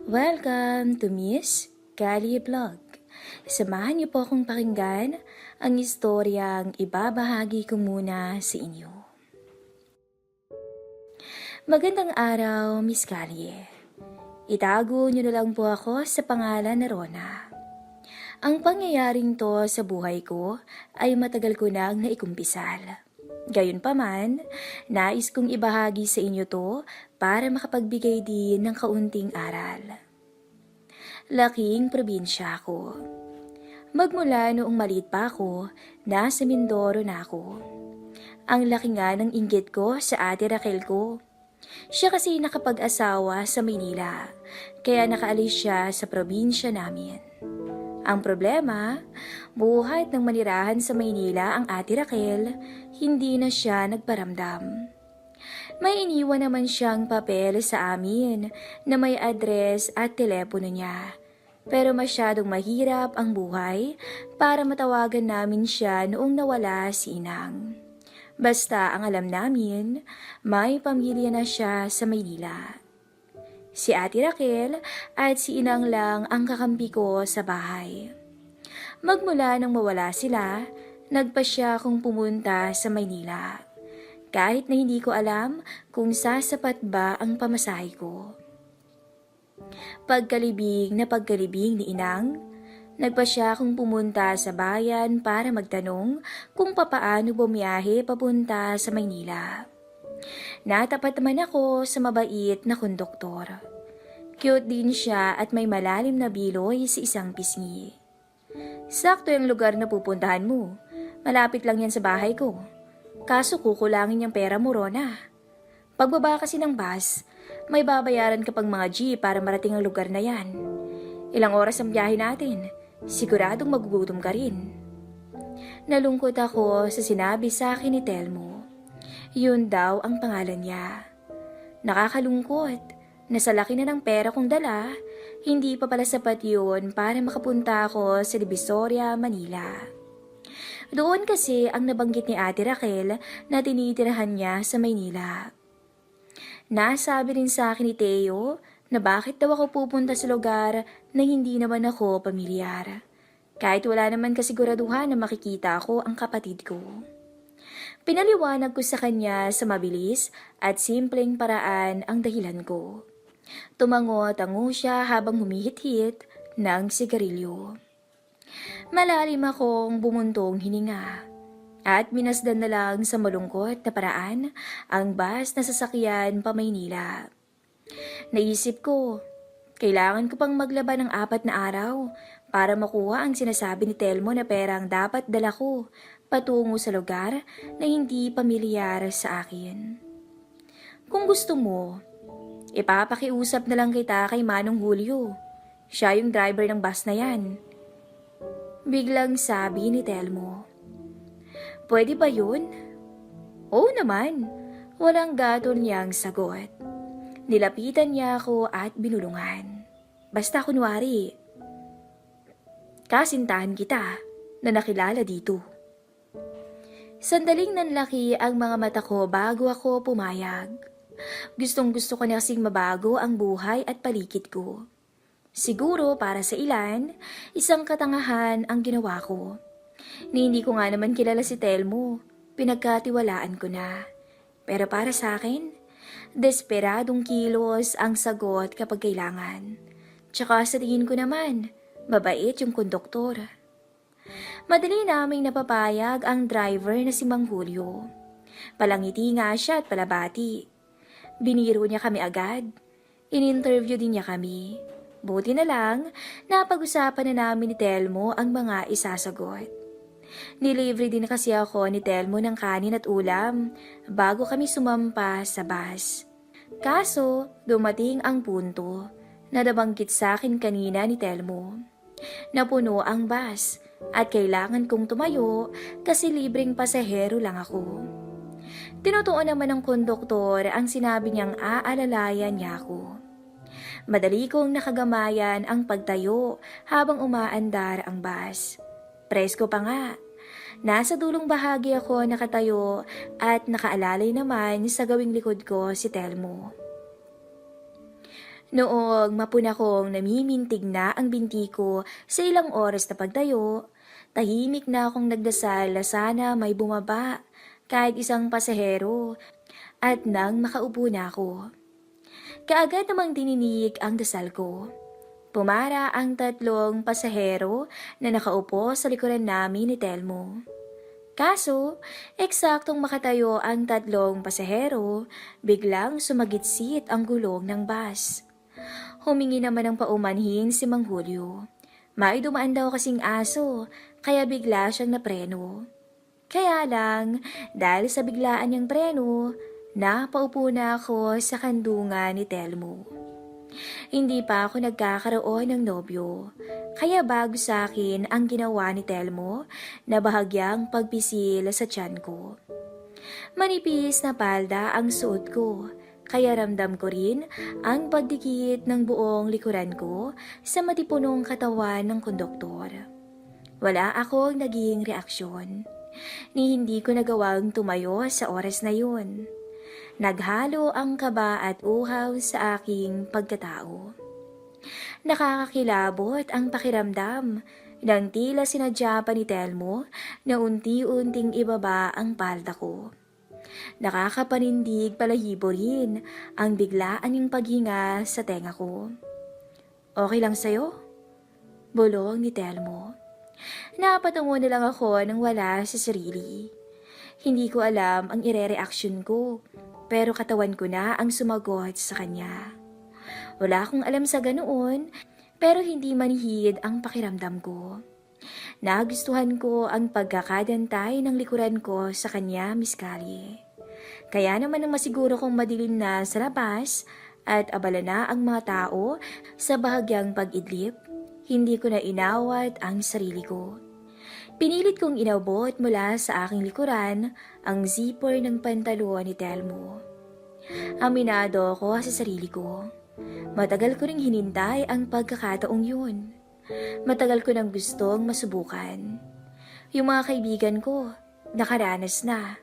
Welcome to Miss Kali Vlog. Samahan niyo po akong pakinggan ang istoryang ibabahagi ko muna sa inyo. Magandang araw, Miss Kali. Itago niyo na lang po ako sa pangalan na Rona. Ang pangyayaring to sa buhay ko ay matagal ko nang naikumpisal. Gayunpaman, nais kong ibahagi sa inyo to para makapagbigay din ng kaunting aral. Laking probinsya ako. Magmula noong maliit pa ako, nasa Mindoro na ako. Ang laki nga ng inggit ko sa ate Raquel ko. Siya kasi nakapag-asawa sa Maynila, kaya nakaalis siya sa probinsya namin. Ang problema, buhat ng manirahan sa Maynila ang ate Raquel, hindi na siya nagparamdam. May iniwan naman siyang papel sa amin na may address at telepono niya. Pero masyadong mahirap ang buhay para matawagan namin siya noong nawala si Inang. Basta ang alam namin, may pamilya na siya sa Maynila. Si Ate Raquel at si Inang lang ang kakampi ko sa bahay. Magmula nang mawala sila, nagpasya akong pumunta sa Maynila. Kahit na hindi ko alam kung sasapat ba ang pamasahe ko. Pagkalibing ni Inang, nagpasya akong pumunta sa bayan para magtanong kung papaano bumiyahe papunta sa Maynila. Natapat naman ako sa mabait na konduktor. Cute din siya at may malalim na biloy sa isang pisngi. Sakto yung lugar na pupuntahan mo. Malapit lang yan sa bahay ko. Kaso kukulangin yung pera mo, Rona. Pagbaba kasi ng bus, may babayaran ka pang mga jeep para marating ang lugar na yan. Ilang oras ang biyahe natin. Siguradong magugutom ka rin. Nalungkot ako sa sinabi sa akin ni Telmo. Yun daw ang pangalan niya. Nakakalungkot na sa laki na ng pera kong dala, hindi pa pala sapat yun para makapunta ako sa Divisoria, Manila. Doon kasi ang nabanggit ni Ate Raquel na tinitirahan niya sa Maynila. Nasabi rin sa akin ni Teo na bakit daw ako pupunta sa lugar na hindi naman ako pamilyar. Kahit wala naman kasiguraduhan na makikita ko ang kapatid ko. Pinaliwanag ko sa kanya sa mabilis at simpleng paraan ang dahilan ko. Tumango-tango siya habang humihit-hit ng sigarilyo. Malalim akong bumuntong hininga at minasdan na lang sa malungkot na paraan ang bus na sasakyan pa Maynila. Naisip ko, kailangan ko pang maglaban ng 4 na araw para makuha ang sinasabi ni Telmo na perang dapat dala ko patungo sa lugar na hindi pamilyar sa akin. Kung gusto mo, ipapakiusap na lang kita kay Manong Julio. Siya yung driver ng bus na yan. Biglang sabi ni Telmo. Pwede ba yun? Oo naman. Walang gatol niyang sagot. Nilapitan niya ako at binulungan. Basta kunwari, kasintahan kita na nakilala dito. Sandaling nanlaki ang mga mata ko bago ako pumayag. Gustong-gusto ko na kasing mabago ang buhay at paligid ko. Siguro para sa ilan, isang katangahan ang ginawa ko. Ni hindi ko nga naman kilala si Telmo, pinagkatiwalaan ko na. Pero para sa akin, desperadong kilos ang sagot kapag kailangan. Tsaka sa tingin ko naman, mabait yung konduktor. Madali naming napapayag ang driver na si Mang Julio. Palangiti nga siya at palabati. Biniro niya kami agad. In-interview din niya kami. Buti na lang, napag-usapan na namin ni Telmo ang mga isasagot. Nilibre din kasi ako ni Telmo ng kanin at ulam bago kami sumampa sa bus. Kaso, dumating ang punto na nabanggit sa akin kanina ni Telmo. Napuno ang bus at kailangan kong tumayo kasi libreng pasahero lang ako. Tinutuon naman ng konduktor ang sinabi niyang aalalayan niya ako. Madali kong nakagamayan ang pagtayo habang umaandar ang bus. Presko pa nga. Nasa dulong bahagi ako nakatayo at nakaalalay naman sa gawing likod ko si Telmo. Noong mapuna kong namimintig na ang binti ko sa ilang oras na pagtayo, tahimik na akong nagdasal na sana may bumaba kahit isang pasahero at nang makaupo na ako. Kaagad namang dininig ang dasal ko. Pumara ang 3 pasahero na nakaupo sa likuran namin ni Telmo. Kaso, eksaktong makatayo ang 3 pasahero, biglang sumagitsit ang gulong ng bus. Humingi naman ng paumanhin si Mang Julio. May dumaan daw kasing aso, kaya bigla siyang napreno. Kaya lang, dahil sa biglaan niyang preno, napaupo na ako sa kandungan ni Telmo. Hindi pa ako nagkakaroon ng nobyo, kaya bago sa akin ang ginawa ni Telmo na bahagyang pagpisil sa tiyan ko. Manipis na palda ang suot ko, kaya ramdam ko rin ang pagdikit ng buong likuran ko sa matipunong katawan ng konduktor. Wala akong naging reaksyon, ni hindi ko nagawang tumayo sa oras na yun. Naghalo ang kaba at uhaw sa aking pagkatao. Nakakakilabot ang pakiramdam nang tila sinadya pa ni Telmo na unti-unting ibaba ang palda ko. Nakakapanindig balahibo rin ang biglaan yung paghinga sa tenga ko. "Okay lang sa'yo?" Bulong ni Telmo. Napatungo na lang ako nang wala sa sarili. Hindi ko alam ang ire-reaksyon ko, pero katawan ko na ang sumagot sa kanya. Wala akong alam sa ganoon, pero hindi manihid ang pakiramdam ko. Nagustuhan ko ang pagkakadantay ng likuran ko sa kanya, Miss Callie. Kaya naman ang masiguro kong madilim na sa labas at abala na ang mga tao sa bahagyang pag-idlip, hindi ko na inawat ang sarili ko. Pinilit kong inabot mula sa aking likuran ang zipper ng pantalon ni Telmo. Aminado ako sa sarili ko. Matagal ko ring hinintay ang pagkakataong yun. Matagal ko nang gustong masubukan. Yung mga kaibigan ko, nakaranas na.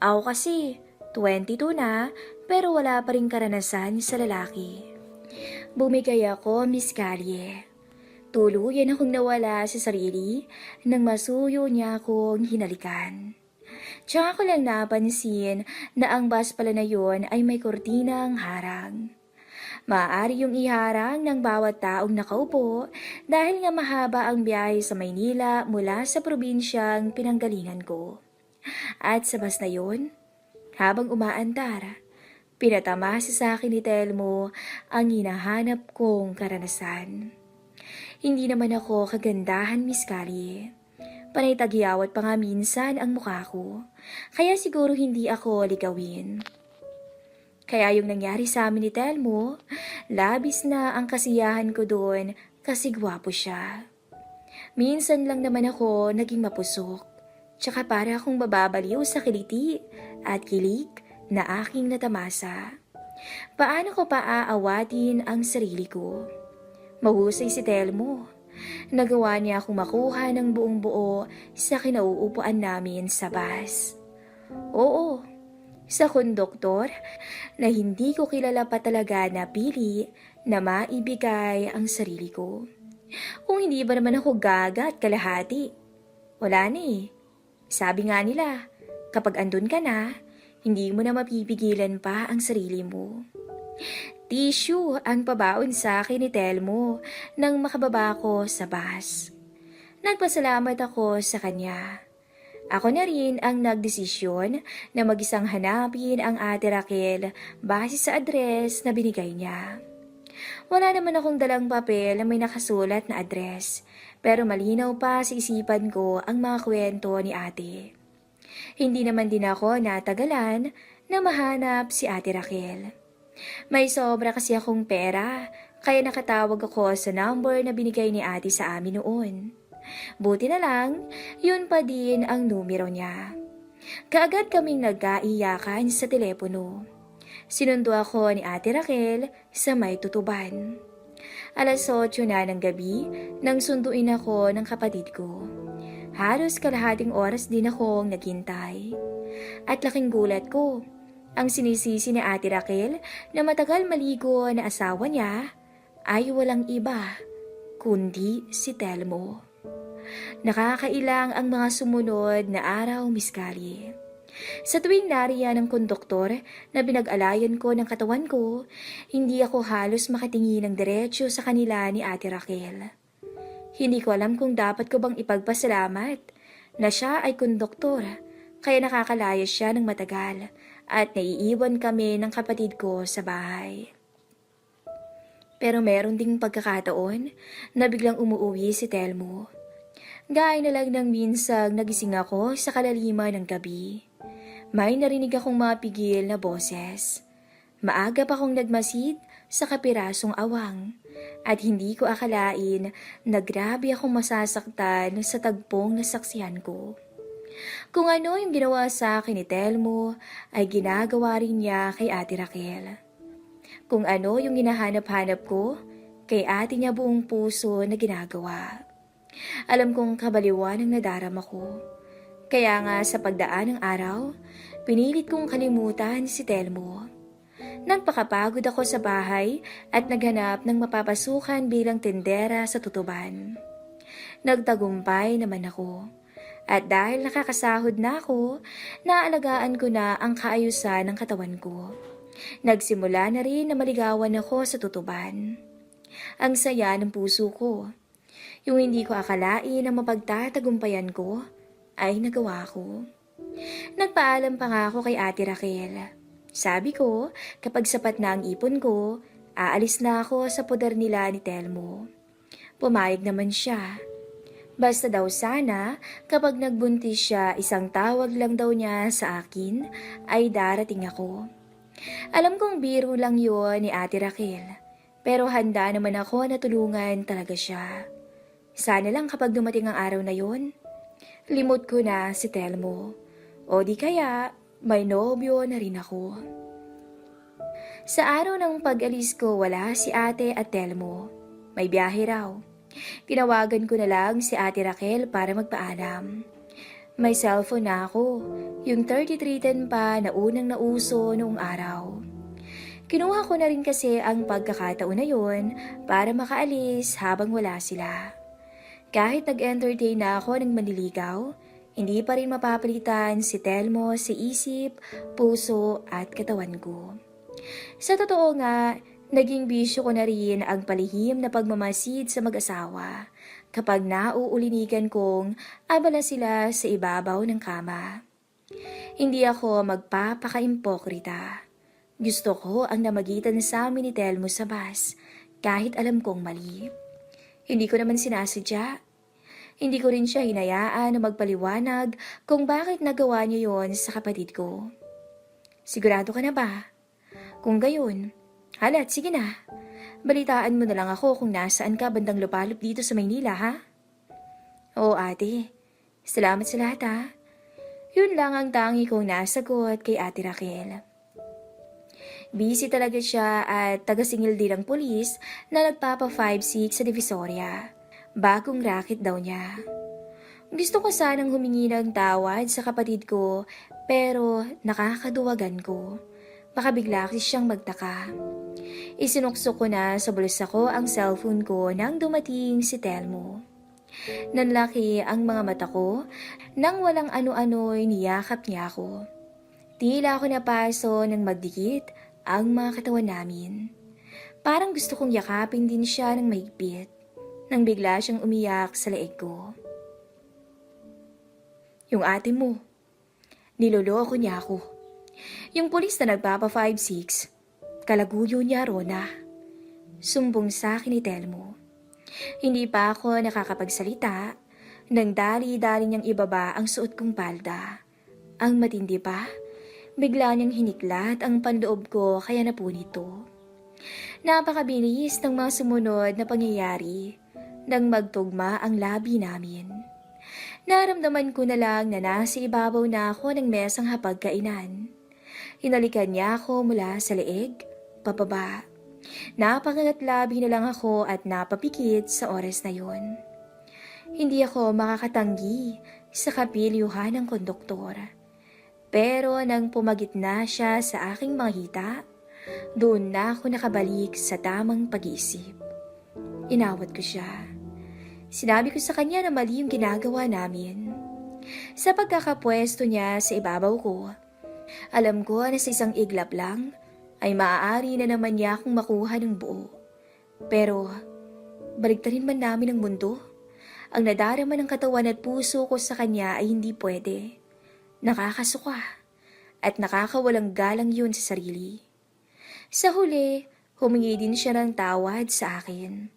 Ako kasi, 22 na, pero wala pa rin karanasan sa lalaki. Bumigay ako, Miss Callie. Tuluyan akong nawala sa sarili nang masuyo niya akong hinalikan. Tsaka ko lang napansin na ang bus pala na yon ay may kortinang harang. Maaari yung iharang ng bawat taong nakaupo dahil nga mahaba ang biyahe sa Maynila mula sa probinsyang pinanggalingan ko. At sa bus na yon, habang umaandar, pinatamasa sa akin ni Telmo ang hinahanap kong karanasan. Hindi naman ako kagandahan, Miss Callie. Panay tagyawat pa nga minsan ang mukha ko, kaya siguro hindi ako ligawin. Kaya yung nangyari sa amin ni Telmo, labis na ang kasiyahan ko doon kasi gwapo siya. Minsan lang naman ako naging mapusok, tsaka para akong bababaliw sa kiliti at kilig na aking natamasa. Paano ko pa aawatin ang sarili ko? Mahusay si Telmo. Nagawa niya akong makuha ng buong buo sa kinauupuan namin sa bus. Oo, sa konduktor na hindi ko kilala pa talaga napili na maibigay ang sarili ko. Kung hindi ba naman ako gaga at kalahati? Wala na eh. Sabi nga nila, kapag andun ka na, hindi mo na mapipigilan pa ang sarili mo. Tissue ang pabaon sa akin ni Telmo nang makababa ko sa bus. Nagpasalamat ako sa kanya. Ako na rin ang nagdesisyon na mag-isang hanapin ang Ate Raquel base sa address na binigay niya. Wala naman akong dalang papel na may nakasulat na address, pero malinaw pa sa isipan ko ang mga kwento ni ate. Hindi naman din ako natagalan na mahanap si Ate Raquel. May sobra kasi akong pera, kaya nakatawag ako sa number na binigay ni ate sa amin noon. Buti na lang, yun pa din ang numero niya. Kaagad kaming nagkaiyakan sa telepono. Sinundo ako ni Ate Raquel sa may tutuban. 8:00 na ng gabi nang sunduin ako ng kapatid ko. Halos kalahating oras din akong naghintay. At laking gulat ko, Ang sinisisi ni Ate Raquel na matagal maligo na asawa niya ay walang iba kundi si Telmo. Nakakailang ang mga sumunod na araw, Miss Kali. Sa tuwing nariyan ng konduktor na binag-alayan ko ng katawan ko, hindi ako halos makatingin ng diretsyo sa kanila ni Ate Raquel. Hindi ko alam kung dapat ko bang ipagpasalamat na siya ay konduktor, kaya nakakalaya siya ng matagal at naiiwan kami ng kapatid ko sa bahay. Pero meron ding pagkakataon na biglang umuwi si Telmo. Gaya na lang ng minsang nagising ako sa kalaliman ng gabi. May narinig akong mapigil na boses. Maaga pa akong nagmasid sa kapirasong awang at hindi ko akalain na grabe akong masasaktan sa tagpong nasaksihan ko. Kung ano yung ginawa sa akin ni Telmo ay ginagawa rin niya kay Ate Raquel. Kung ano yung hinahanap-hanap ko, kay ate niya buong puso na ginagawa. Alam kong kabaliwan ang nadarama ko. Kaya nga sa pagdaan ng araw, pinilit kong kalimutan si Telmo. Nagpakapagod ako sa bahay at naghanap ng mapapasukan bilang tendera sa tutuban. Nagtagumpay naman ako. At dahil nakakasahod na ako, naalagaan ko na ang kaayusan ng katawan ko. Nagsimula na rin na maligawan ako sa tutuban. Ang saya ng puso ko. Yung hindi ko akalain na mapagtatagumpayan ko, ay nagawa ko. Nagpaalam pa nga ako kay Ate Raquel. Sabi ko, kapag sapat na ang ipon ko, aalis na ako sa poder nila ni Telmo. Pumayag naman siya. Basta daw sana, kapag nagbuntis siya, isang tawag lang daw niya sa akin, ay darating ako. Alam kong biro lang yon ni Ate Raquel, pero handa naman ako na tulungan talaga siya. Sana lang kapag dumating ang araw na yon, limot ko na si Telmo. O di kaya, may nobyo na rin ako. Sa araw ng pag-alis ko, wala si ate at Telmo. May biyahe raw. Tinawagan ko na lang si Ate Raquel para magpaalam. May cellphone na ako, yung 3310 pa na unang nauso noong araw. Kinuha ko na rin kasi ang pagkakataon na yon para makaalis habang wala sila. Kahit nag-entertain na ako ng manliligaw, hindi pa rin mapapalitan si Telmo sa isip, puso at katawan ko. Sa totoo nga, naging bisyo ko na rin ang palihim na pagmamasid sa mag-asawa kapag nauulinigan kong abala sila sa ibabaw ng kama. Hindi ako magpapaka-impokrita. Gusto ko ang namagitan sa amin ni Telmo sa bus kahit alam kong mali. Hindi ko naman sinasadya. Hindi ko rin siya hinayaan na magpaliwanag kung bakit nagawa niya yon sa kapatid ko. Sigurado ka na ba? Kung gayon, halat, sige na. Balitaan mo na lang ako kung nasaan ka bandang lupalop dito sa Maynila, ha? Oo, ate. Salamat sa lahat, ha? Yun lang ang tangi kong nasagot kay Ate Raquel. Busy talaga siya at taga-singil din ng pulis na nagpapa 5-6 sa Divisoria. Bagong racket daw niya. Gusto ko sanang humingi ng tawad sa kapatid ko pero nakakaduwagan ko. Baka bigla kasi siyang magtaka. Isinukso ko na sa bulsa ko ang cellphone ko nang dumating si Telmo. Nanlaki ang mga mata ko nang walang ano-ano'y niyakap niya ako. Tila ako napaso ng magdikit ang mga katawan namin. Parang gusto kong yakapin din siya ng mahigpit nang bigla siyang umiyak sa leeg ko. Yung ate mo, niloloko niya ako. Yung pulis na nagpapa 5-6, kalaguyo niya Rona. Sumbong sa akin ni Telmo. Hindi pa ako nakakapagsalita nang dali-dali niyang ibaba ang suot kong palda. Ang matindi pa, bigla niyang hiniklat ang panloob ko kaya napunit to. Napakabilis ng mga sumunod na pangyayari nang magtugma ang labi namin. Naramdaman ko na lang na nasa ibabaw na ako ng mesang hapagkainan. Hinalikan niya ako mula sa leeg, pababa. Napangangatlabi na lang ako at napapikit sa oras na yon. Hindi ako makakatanggi sa kapilyuhan ng konduktor. Pero nang pumagit na siya sa aking mga hita, doon na ako nakabalik sa tamang pag-iisip. Inawat ko siya. Sinabi ko sa kanya na mali yung ginagawa namin. Sa pagkakapwesto niya sa ibabaw ko, alam ko na sa isang iglap lang ay maaari na naman niya akong makuha ng buo. Pero baligtarin man namin ang mundo, ang nadarama ng katawan at puso ko sa kanya ay hindi pwede. Nakakasuka at nakakawalang galang yun sa sarili. Sa huli, humingi din siya ng tawad sa akin.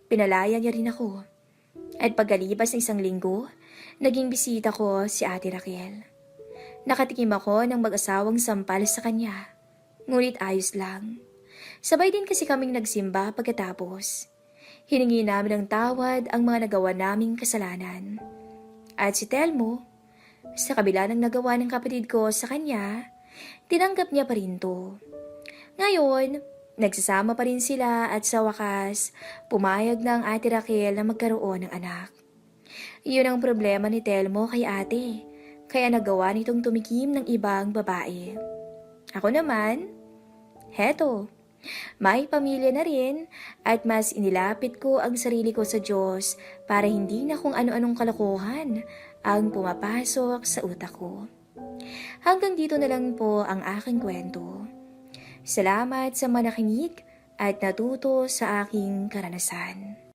Pinalaya niya rin ako. At pagkalipas ng 1 linggo, naging bisita ko si Ate Raquel. Nakatikim ako ng mag-asawang sampal sa kanya. Ngunit ayos lang. Sabay din kasi kaming nagsimba pagkatapos. Hiningi namin ng tawad ang mga nagawa naming kasalanan. At si Telmo, sa kabila ng nagawa ng kapatid ko sa kanya, tinanggap niya pa rin to. Ngayon, nagsasama pa rin sila at sa wakas, pumayag na ang Ate Raquel na magkaroon ng anak. Yun ang problema ni Telmo kay ate, kaya nagawa nitong tumikim ng ibang babae. Ako naman, heto, may pamilya na rin at mas inilapit ko ang sarili ko sa Diyos para hindi na kung ano-anong kalokohan ang pumapasok sa utak ko. Hanggang dito na lang po ang aking kwento. Salamat sa mga nakinig at natuto sa aking karanasan.